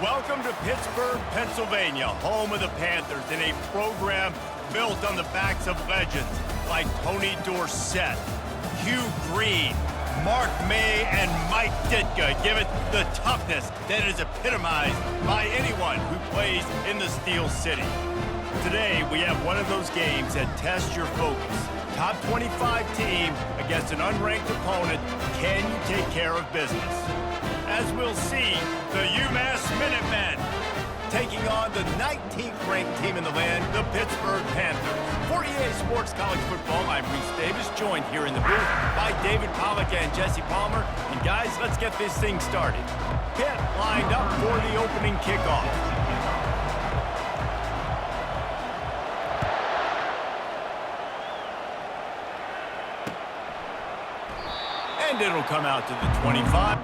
Welcome to Pittsburgh, Pennsylvania, home of the Panthers, in a program built on the backs of legends like Tony Dorsett, Hugh Green, Mark May, and Mike Ditka. Give it the toughness that is epitomized by anyone who plays in the Steel City. Today, we have one of those games that tests your focus. Top 25 team against an unranked opponent. Can you take care of business? As we'll see, the UMass Minutemen taking on the 19th ranked team in the land, the Pittsburgh Panthers. For EA Sports College Football, I'm Reese Davis, joined here in the booth by David Pollack and Jesse Palmer. And guys, let's get this thing started. Pitt lined up for the opening kickoff. And it'll come out to the 25.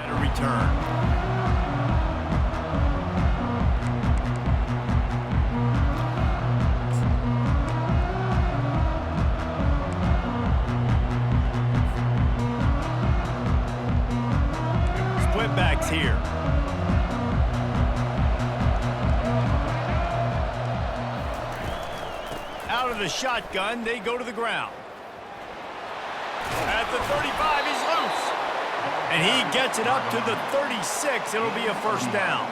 And a return. Split backs here. Out of the shotgun, they go to the ground. At the 35, he's loose. And he gets it up to the 36. It'll be a first down.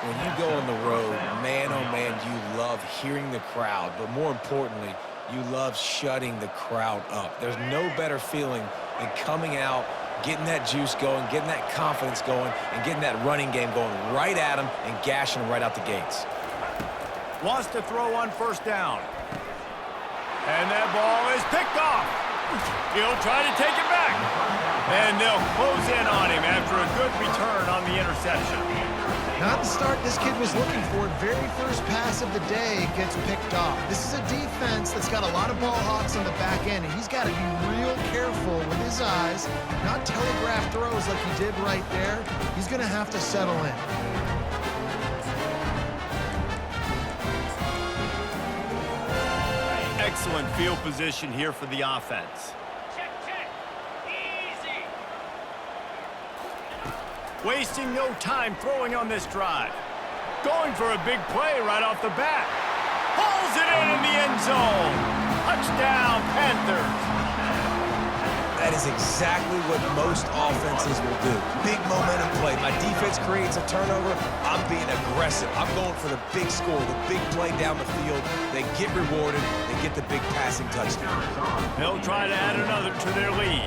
When you go on the road, man, oh man, you love hearing the crowd. But more importantly, you love shutting the crowd up. There's no better feeling than coming out, getting that juice going, getting that confidence going, and getting that running game going right at them and gashing them right out the gates. Wants to throw on first down. And that ball is picked off. He'll try to take it back. And they'll close in on him after a good return on the interception. Not the start this kid was looking for. Very first pass of the day gets picked off. This is a defense that's got a lot of ball hawks on the back end, and he's got to be real careful with his eyes, not telegraph throws like he did right there. He's going to have to settle in. Excellent field position here for the offense. Easy. Wasting no time throwing on this drive. Going for a big play right off the bat. Pulls it in the end zone. Touchdown, Panthers. That is exactly what most offenses will do. Big momentum play. My defense creates a turnover. I'm being aggressive. I'm going for the big score, the big play down the field. They get rewarded. They get the big passing touchdown. They'll try to add another to their lead.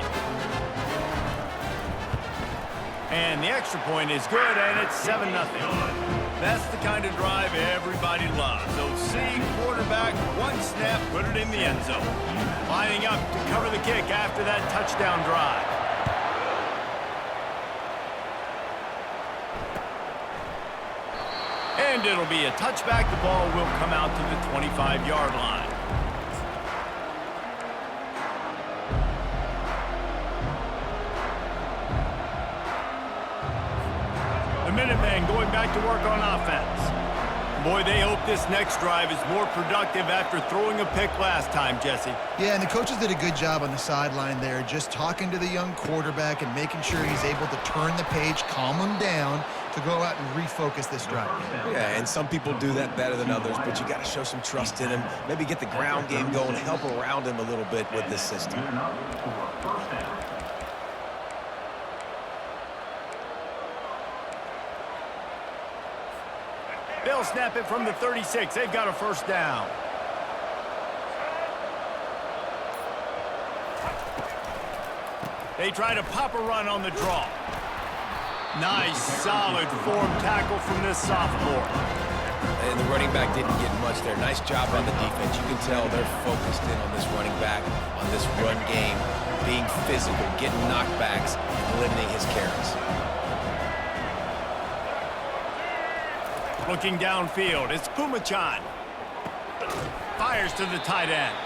And the extra point is good, and it's 7-0. That's the kind of drive everybody loves. So see quarterback, one snap, put it in the end zone. Lining up to cover the kick after that touchdown drive. And it'll be a touchback. The ball will come out to the 25-yard line. The Minutemen going back to work on offense. Boy, they hope this next drive is more productive after throwing a pick last time, Jesse. Yeah, and the coaches did a good job on the sideline there, just talking to the young quarterback and making sure he's able to turn the page, calm him down to go out and refocus this drive. Yeah, and some people do that better than others, but you got to show some trust in him. Maybe get the ground game going, help around him a little bit with this system. They'll snap it from the 36. They've got a first down. They try to pop a run on the draw. Nice, solid form tackle from this sophomore. And the running back didn't get much there. Nice job on the defense. You can tell they're focused in on this running back, on this run game, being physical, getting knockbacks, and limiting his carries. Looking downfield, it's Pumachan. Fires to the tight end.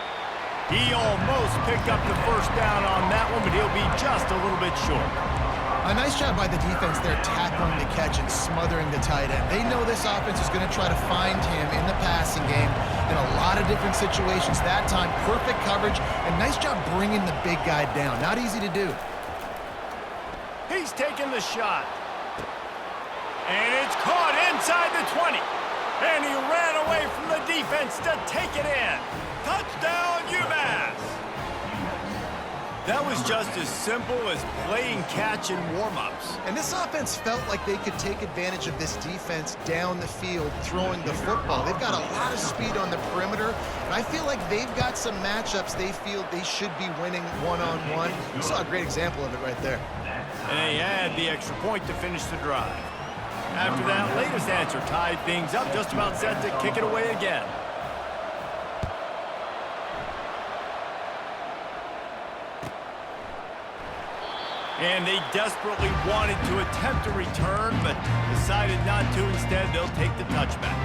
He almost picked up the first down on that one, but he'll be just a little bit short. A nice job by the defense there, tackling the catch and smothering the tight end. They know this offense is going to try to find him in the passing game in a lot of different situations. That time, perfect coverage, and nice job bringing the big guy down. Not easy to do. He's taking the shot. And it's caught inside the 20. And he ran away from the defense to take it in. Touchdown, UMass! That was just as simple as playing catch in warm-ups. And this offense felt like they could take advantage of this defense down the field, throwing the football. They've got a lot of speed on the perimeter, and I feel like they've got some matchups they feel they should be winning one-on-one. You saw a great example of it right there. And they had the extra point to finish the drive. After that latest answer tied things up, just about set to kick it away again. And they desperately wanted to attempt a return, but decided not to. Instead, they'll take the touchback.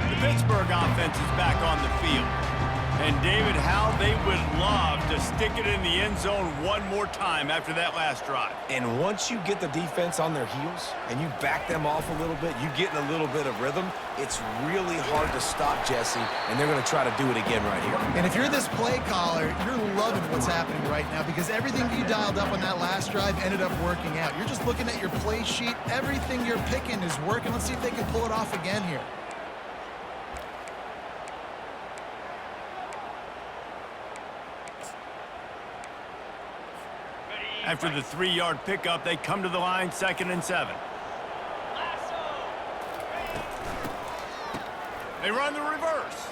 The Pittsburgh offense is back on the field. And, David, how they would love to stick it in the end zone one more time after that last drive. And once you get the defense on their heels and you back them off a little bit, you get in a little bit of rhythm, it's really hard to stop, Jesse, and they're going to try to do it again right here. And if you're this play caller, you're loving what's happening right now because everything you dialed up on that last drive ended up working out. You're just looking at your play sheet. Everything you're picking is working. Let's see if they can pull it off again here. After the 3-yard pickup, they come to the line, 2nd and 7. They run the reverse.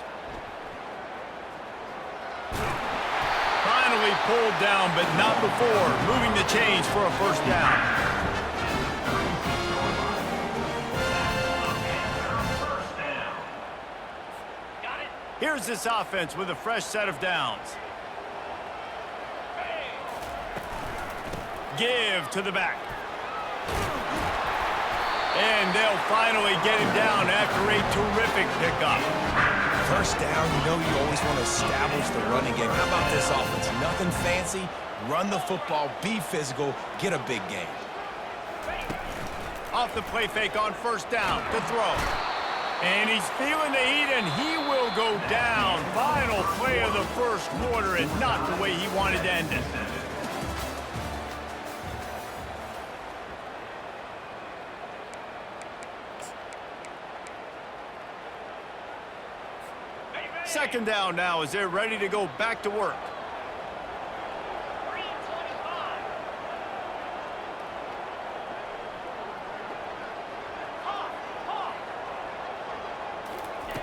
Finally pulled down, but not before. Moving the chains for a first down. Here's this offense with a fresh set of downs. Give to the back. And they'll finally get him down after a terrific pickup. First down, you know you always want to establish the running game. How about this offense? Nothing fancy. Run the football, be physical, get a big gain. Off the play fake on first down to throw. And he's feeling the heat, and he will go down. Final play of the first quarter, and not the way he wanted to end it. Second down now as they're ready to go back to work.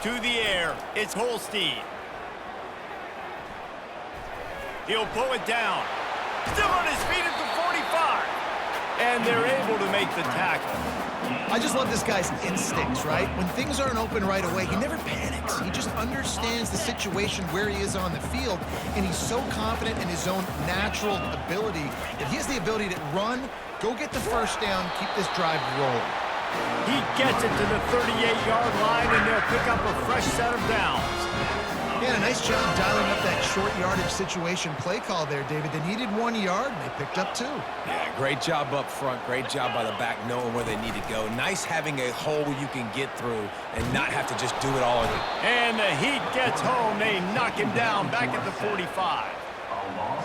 To the air, it's Holstein. He'll pull it down. Still on his feet at the 45. And they're able to make the tackle. I just love this guy's instincts, right? When things aren't open right away, he never panics. He just understands the situation where he is on the field, and he's so confident in his own natural ability that he has the ability to run, go get the first down, keep this drive rolling. He gets it to the 38-yard line, and they'll pick up a fresh set of downs. Yeah, a nice job dialing up that short yardage situation play call there, David. They needed 1 yard, and they picked up 2. Yeah, great job up front. Great job by the back knowing where they need to go. Nice having a hole you can get through and not have to just do it all. And the Heat gets home. They knock him down back at the 45.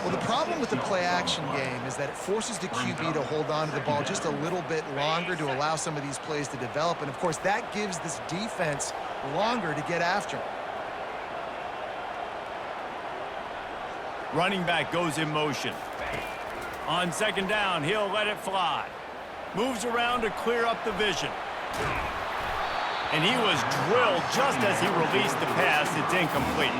Well, the problem with the play-action game is that it forces the QB to hold on to the ball just a little bit longer to allow some of these plays to develop. And, of course, that gives this defense longer to get after him. Running back goes in motion. On second down, he'll let it fly. Moves around to clear up the vision. And he was drilled just as he released the pass. It's incomplete.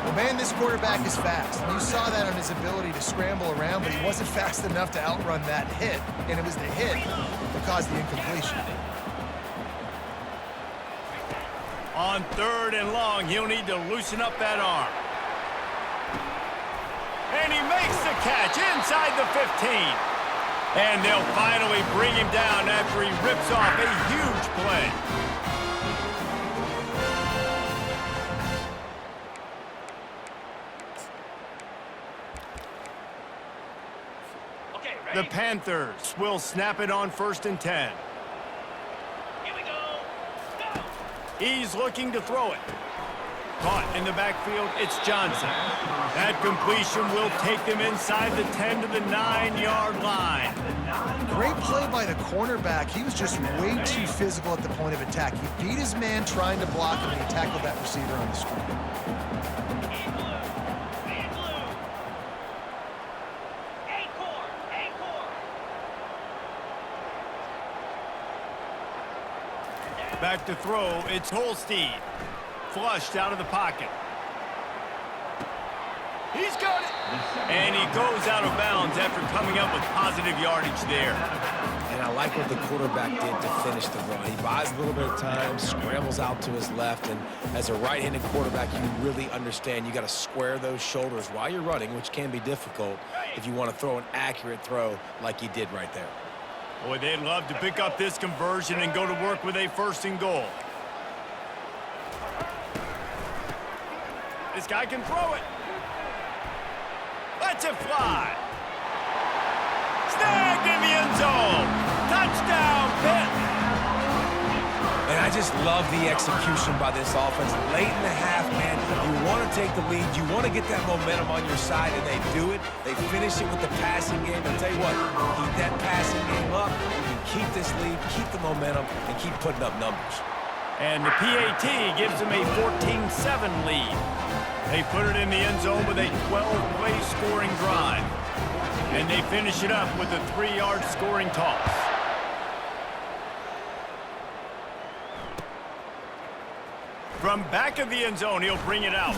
Well, man, this quarterback is fast. And you saw that on his ability to scramble around, but he wasn't fast enough to outrun that hit. And it was the hit that caused the incompletion. On third and long, he'll need to loosen up that arm. And he makes the catch inside the 15. And they'll finally bring him down after he rips off a huge play. The Panthers will snap it on 1st and 10. Here we go. Go. He's looking to throw it. Caught in the backfield, it's Johnson. That completion will take them inside the 10 to the 9-yard line. Great play by the cornerback. He was just way too physical at the point of attack. He beat his man trying to block him, and he tackled that receiver on the screen. Back to throw, it's Holstein. Flushed out of the pocket. He's got it! And he goes out of bounds after coming up with positive yardage there. And I like what the quarterback did to finish the run. He buys a little bit of time, scrambles out to his left, and as a right-handed quarterback, you really understand you got to square those shoulders while you're running, which can be difficult if you want to throw an accurate throw like he did right there. Boy, they'd love to pick up this conversion and go to work with a 1st and goal. This guy can throw it. Lets it fly. Snagged in the end zone. Touchdown, Pitt. And I just love the execution by this offense. Late in the half, man, you want to take the lead. You want to get that momentum on your side, and they do it. They finish it with the passing game. And tell you what, keep that passing game up. You can keep this lead, keep the momentum, and keep putting up numbers. And the PAT gives them a 14-7 lead. They put it in the end zone with a 12-play scoring drive. And they finish it up with a 3-yard scoring toss. From back of the end zone, he'll bring it out.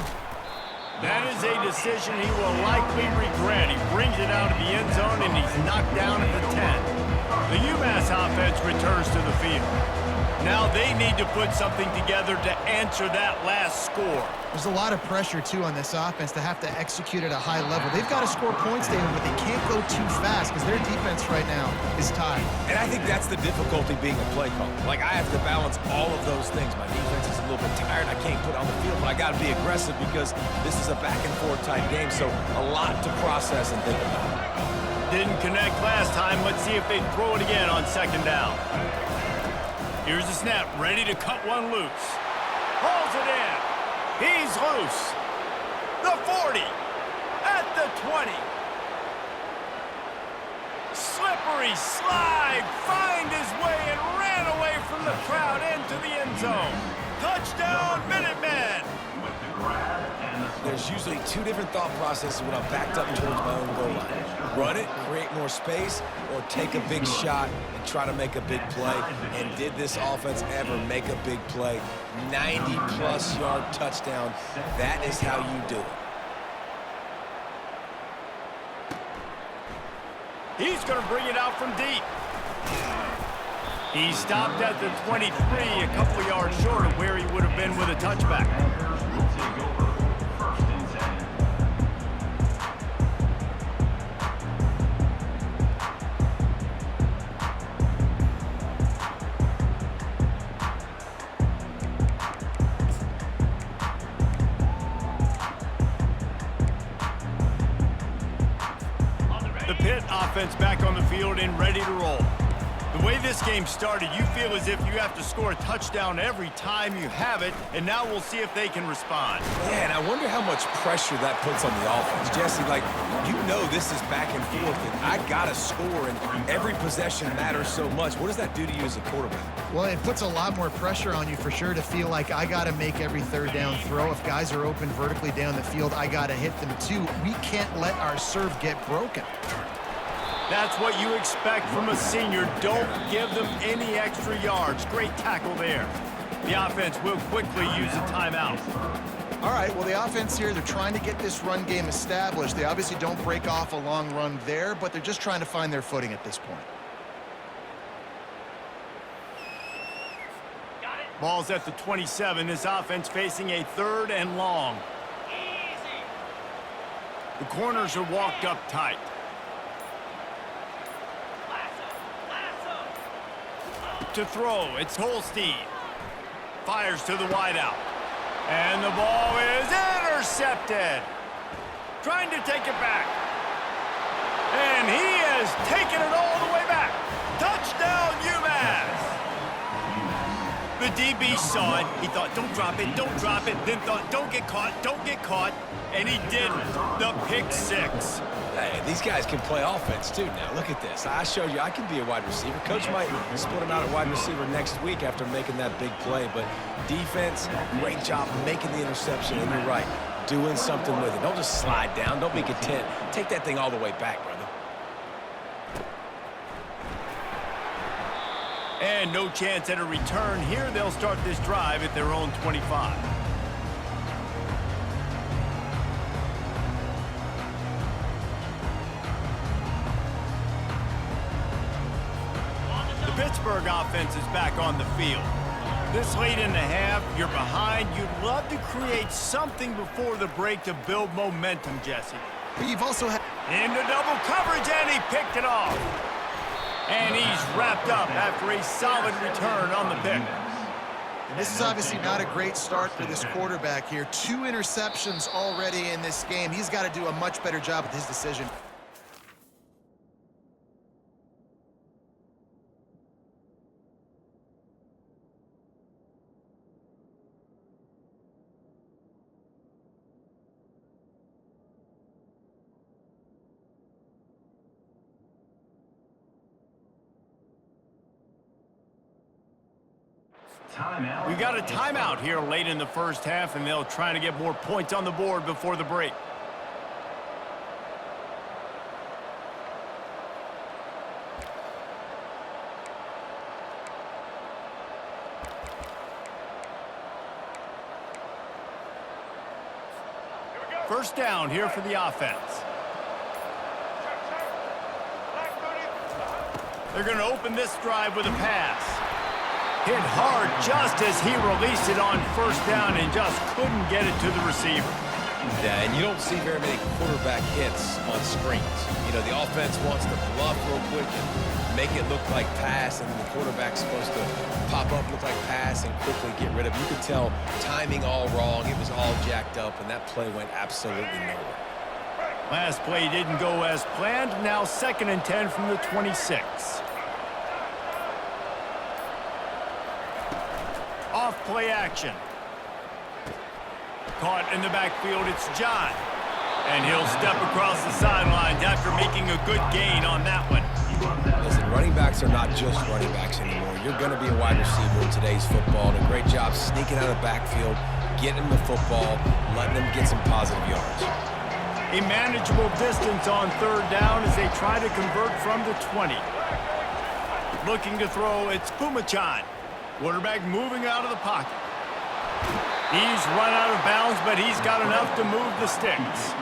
That is a decision he will likely regret. He brings it out of the end zone, and he's knocked down at the 10. The UMass offense returns to the field. Now they need to put something together to answer that last score. There's a lot of pressure, too, on this offense to have to execute at a high level. They've got to score points, David, but they can't go too fast because their defense right now is tied. And I think that's the difficulty being a play caller. Like, I have to balance all of those things. My defense is a little bit tired. I can't put on the field, but I got to be aggressive because this is a back-and-forth type game, so a lot to process and think about. Didn't connect last time. Let's see if they throw it again on 2nd down. Here's the snap, ready to cut one loose. Hauls it in. He's loose. The 40. At the 20. Slippery slide. Find his way and ran away from the crowd into the end zone. Touchdown, Minutemen. There's usually 2 different thought processes when I'm backed up towards my own goal line. Run it, create more space, or take a big shot and try to make a big play. And did this offense ever make a big play? 90-plus yard touchdown. That is how you do it. He's going to bring it out from deep. He stopped at the 23, a couple of yards short of where he would have been with a touchback. The Pitt offense back on the field and ready to roll. The way this game started, you feel as if you have to score a touchdown every time you have it, and now we'll see if they can respond. Yeah, and I wonder how much pressure that puts on the offense. Jesse, like, you know this is back and forth, and I got to score, and every possession matters so much. What does that do to you as a quarterback? Well, it puts a lot more pressure on you for sure to feel like I got to make every third down throw. If guys are open vertically down the field, I got to hit them too. We can't let our serve get broken. That's what you expect from a senior. Don't give them any extra yards. Great tackle there. The offense will quickly use a timeout. All right, well, the offense here, they're trying to get this run game established. They obviously don't break off a long run there, but they're just trying to find their footing at this point. Got it. Ball's at the 27. This offense facing a 3rd and long. Easy. The corners are walked up tight. To throw, it's Holstein. Fires to the wideout. And the ball is intercepted. Trying to take it back. And he has taken it all the way back. Touchdown, UMass. The DB saw it. He thought, don't drop it, don't drop it. Then thought, don't get caught, don't get caught. And he didn't. The pick 6. Hey, these guys can play offense, too. Now, look at this. I showed you I can be a wide receiver. Coach might split him out at wide receiver next week after making that big play. But defense, great job making the interception. And you're right, doing something with it. Don't just slide down. Don't be content. Take that thing all the way back, brother. And no chance at a return here. They'll start this drive at their own 25. The Pittsburgh offense is back on the field. This late in the half, you're behind. You'd love to create something before the break to build momentum, Jesse. But you've also had... Into double coverage, and he picked it off. And he's wrapped up after a solid return on the pick. And this is obviously not a great start for this quarterback here. 2 interceptions already in this game. He's got to do a much better job with his decision. We got a timeout here late in the first half, and they'll try to get more points on the board before the break. First down here for the offense. They're going to open this drive with a pass. Hit hard just as he released it on first down and just couldn't get it to the receiver. Yeah, and you don't see very many quarterback hits on screens. You know, the offense wants to bluff real quick and make it look like pass, and the quarterback's supposed to pop up, look like pass, and quickly get rid of it. You could tell timing all wrong. It was all jacked up, and that play went absolutely nowhere. Last play didn't go as planned. Now 2nd and 10 from the 26. Off play action. Caught in the backfield, it's John. And he'll step across the sidelines after making a good gain on that one. Listen, running backs are not just running backs anymore. You're going to be a wide receiver in today's football. And a great job sneaking out of the backfield, getting the football, letting them get some positive yards. A manageable distance on 3rd down as they try to convert from the 20. Looking to throw, it's Pumachan. Quarterback moving out of the pocket. He's run out of bounds, but he's got enough to move the sticks.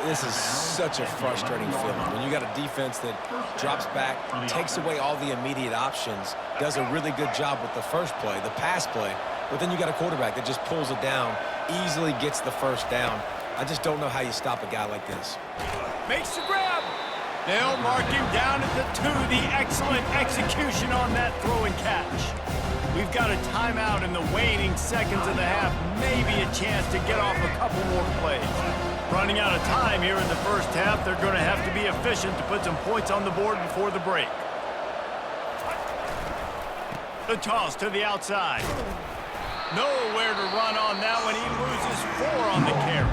This is such a frustrating feeling. When you got a defense that drops back, takes away all the immediate options, does a really good job with the first play, the pass play, but then you got a quarterback that just pulls it down, easily gets the first down. I just don't know how you stop a guy like this. Makes the grab. They'll mark him down at the 2. The excellent execution on that throw and catch. We've got a timeout in the waning seconds of the half. Maybe a chance to get off a couple more plays. Running out of time here in the first half. They're going to have to be efficient to put some points on the board before the break. The toss to the outside. Nowhere to run on that one. He loses 4 on the carry.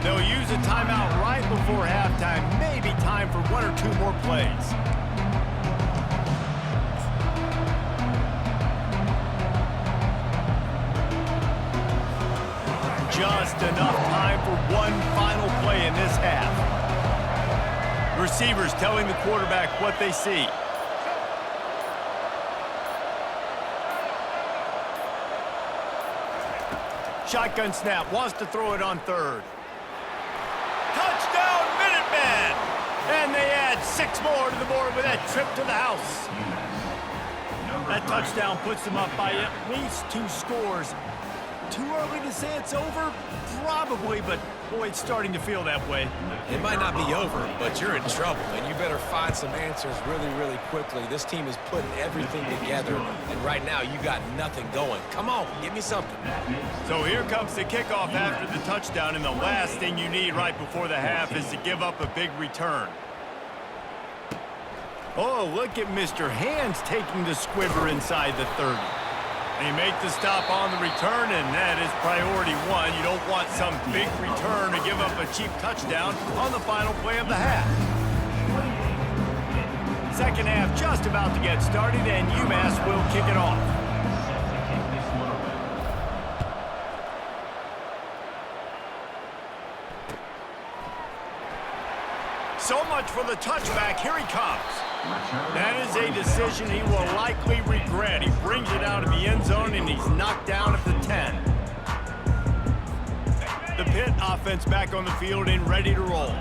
They'll use a timeout right before halftime. Maybe time for 1 or 2 more plays. Just enough time for one final play in this half. Receivers telling the quarterback what they see. Shotgun snap, wants to throw it on third. Touchdown, Minutemen! And they add 6 more to the board with that trip to the house. That touchdown puts them up by at least 2 scores. Too early to say it's over? Probably, but boy, it's starting to feel that way. It might not be over, but you're in trouble, and you better find some answers really, really quickly. This team is putting everything together, and right now you got nothing going. Come on, give me something. So here comes the kickoff after the touchdown, and the last thing you need right before the half is to give up a big return. Oh, look at Mr. Hands taking the squibber inside the 30. They make the stop on the return, and that is priority 1. You don't want some big return to give up a cheap touchdown on the final play of the half. Second half just about to get started, and UMass will kick it off. So much for the touchback. Here he comes. That is a decision he will likely regret. He brings it out of the end zone, and he's knocked down at the 10. The Pitt offense back on the field and ready to roll.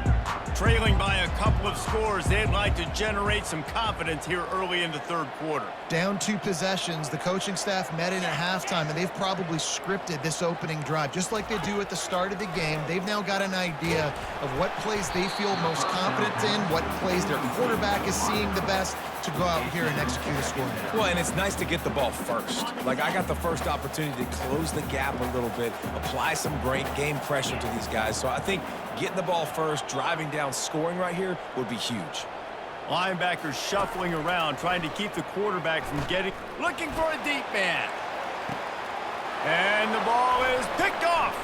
Trailing by a couple of scores, they'd like to generate some confidence here early in the third quarter. Down 2 possessions, the coaching staff met in at halftime, and they've probably scripted this opening drive. Just like they do at the start of the game, they've now got an idea of what plays they feel most confident in, what plays their quarterback is seeing the best to go out here and execute a scoring drive. Well, and it's nice to get the ball first. Like, I got the first opportunity to close the gap a little bit, apply some great game pressure to these guys. So I think getting the ball first, driving down, scoring right here would be huge. Linebackers shuffling around, trying to keep the quarterback from getting... Looking for a deep man. And the ball is picked off.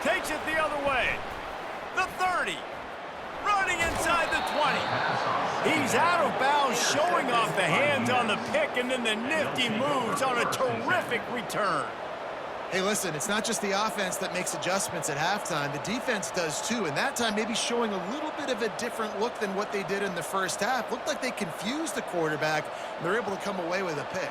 Takes it the other way. The 30. Running inside the 20. He's out of bounds, showing off the hands on the pick, and then the nifty moves on a terrific return. Hey, listen, it's not just the offense that makes adjustments at halftime. The defense does too, and that time maybe showing a little bit of a different look than what they did in the first half. Looked like they confused the quarterback, and they're able to come away with a pick.